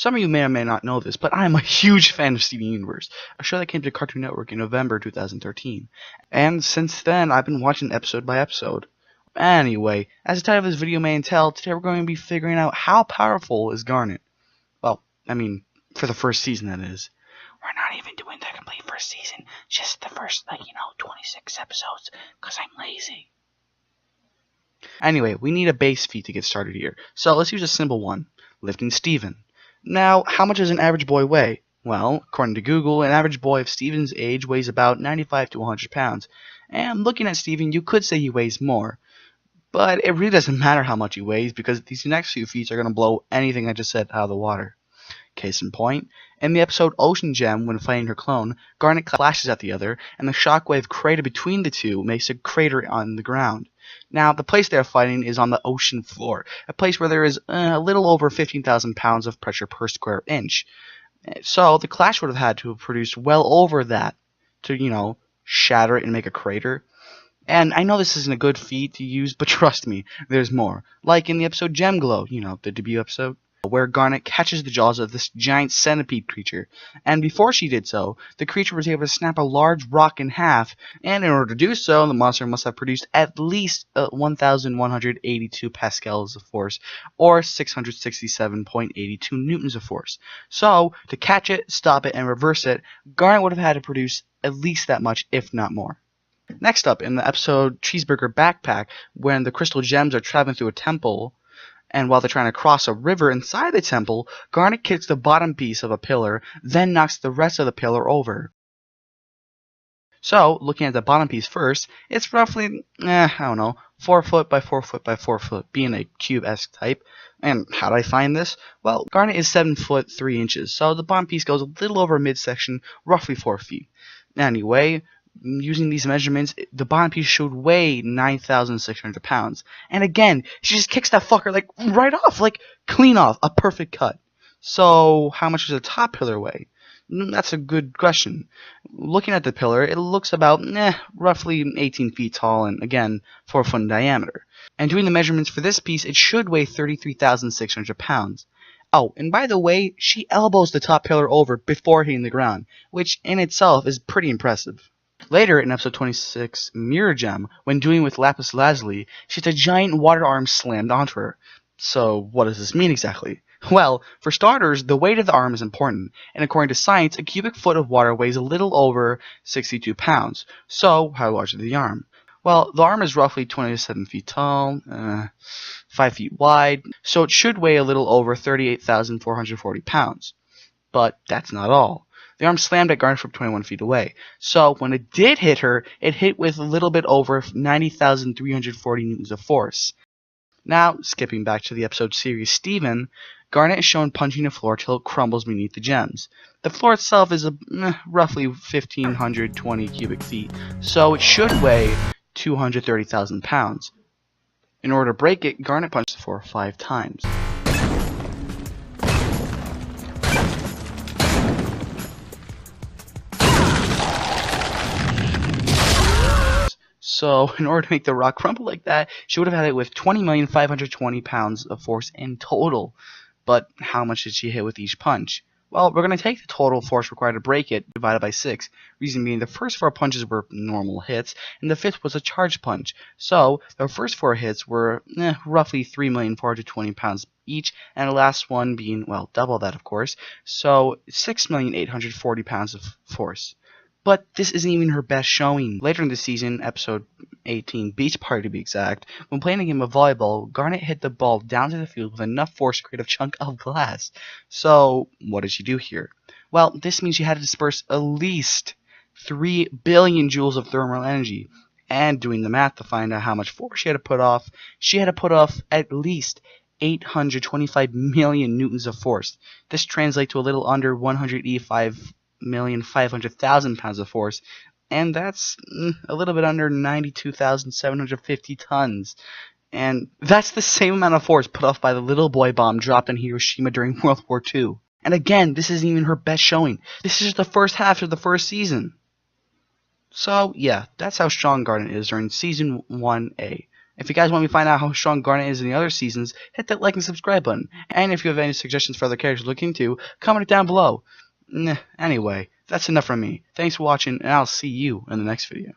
Some of you may or may not know this, but I am a huge fan of Steven Universe, a show that came to Cartoon Network in November 2013. And since then, I've been watching episode by episode. Anyway, as the title of this video may entail, today we're going to be figuring out how powerful is Garnet. Well, I mean, for the first season, that is. We're not even doing the complete first season, just the first, 26 episodes, because I'm lazy. Anyway, we need a base feat to get started here, so let's use a simple one, lifting Steven. Now, how much does an average boy weigh? Well, according to Google, an average boy of Steven's age weighs about 95 to 100 pounds, and looking at Steven, you could say he weighs more. But it really doesn't matter how much he weighs, because these next few feats are going to blow anything I just said out of the water. Case in point, in the episode Ocean Gem, when fighting her clone, Garnet clashes at the other, and the shockwave created between the two makes a crater on the ground. Now, the place they're fighting is on the ocean floor, a place where there is a little over 15,000 pounds of pressure per square inch. So, the clash would have had to have produced well over that to, shatter it and make a crater. And I know this isn't a good feat to use, but trust me, there's more. Like in the episode Gem Glow, the debut episode, where Garnet catches the jaws of this giant centipede creature, and before she did so, the creature was able to snap a large rock in half, and in order to do so, the monster must have produced at least 1,182 pascals of force, or 667.82 newtons of force. So, to catch it, stop it, and reverse it, Garnet would have had to produce at least that much, if not more. Next up, in the episode Cheeseburger Backpack, when the crystal gems are traveling through a temple, and while they're trying to cross a river inside the temple, Garnet kicks the bottom piece of a pillar, then knocks the rest of the pillar over. So, looking at the bottom piece first, it's roughly, 4 foot by 4 foot by 4 foot, being a cube-esque type. And how did I find this? Well, Garnet is 7 foot 3 inches, so the bottom piece goes a little over midsection, roughly 4 feet. Anyway, using these measurements, the bottom piece should weigh 9,600 pounds. And again, she just kicks that fucker, right off, clean off, a perfect cut. So, how much does the top pillar weigh? That's a good question. Looking at the pillar, it looks about, roughly 18 feet tall and, again, 4 foot in diameter. And doing the measurements for this piece, it should weigh 33,600 pounds. Oh, and by the way, she elbows the top pillar over before hitting the ground, which in itself is pretty impressive. Later, in episode 26, Mirror Gem, when doing with Lapis Lazuli, she has a giant water arm slammed onto her. So, what does this mean exactly? Well, for starters, the weight of the arm is important, and according to science, a cubic foot of water weighs a little over 62 pounds. So, how large is the arm? Well, the arm is roughly 27 feet tall, 5 feet wide, so it should weigh a little over 38,440 pounds. But that's not all. The arm slammed at Garnet from 21 feet away. So, when it did hit her, it hit with a little bit over 90,340 newtons of force. Now, skipping back to the episode series Steven, Garnet is shown punching the floor till it crumbles beneath the gems. The floor itself is roughly 1,520 cubic feet, so it should weigh 230,000 pounds. In order to break it, Garnet punched the floor 5 times. So, in order to make the rock crumble like that, she would have had it with 20,520 pounds of force in total. But how much did she hit with each punch? Well, we're going to take the total force required to break it, divided by 6. Reason being, the first 4 punches were normal hits, and the 5th was a charge punch. So, the first 4 hits were roughly 3,420 pounds each, and the last one being, double that, of course. So, 6,840 pounds of force. But this isn't even her best showing. Later in the season, episode 18, Beach Party to be exact, when playing a game of volleyball, Garnet hit the ball down to the field with enough force to create a chunk of glass. So, what did she do here? Well, this means she had to disperse at least 3 billion joules of thermal energy. And doing the math to find out how much force she had to put off at least 825 million newtons of force. This translates to a little under 185,500,000 pounds of force, and that's a little bit under 92,750 tons. And that's the same amount of force put off by the little boy bomb dropped in Hiroshima during World War II. And again, this isn't even her best showing. This is just the first half of the first season. So, yeah, that's how strong Garnet is during Season 1A. If you guys want me to find out how strong Garnet is in the other seasons, hit that like and subscribe button. And if you have any suggestions for other characters to look into, comment it down below. Anyway, that's enough from me. Thanks for watching, and I'll see you in the next video.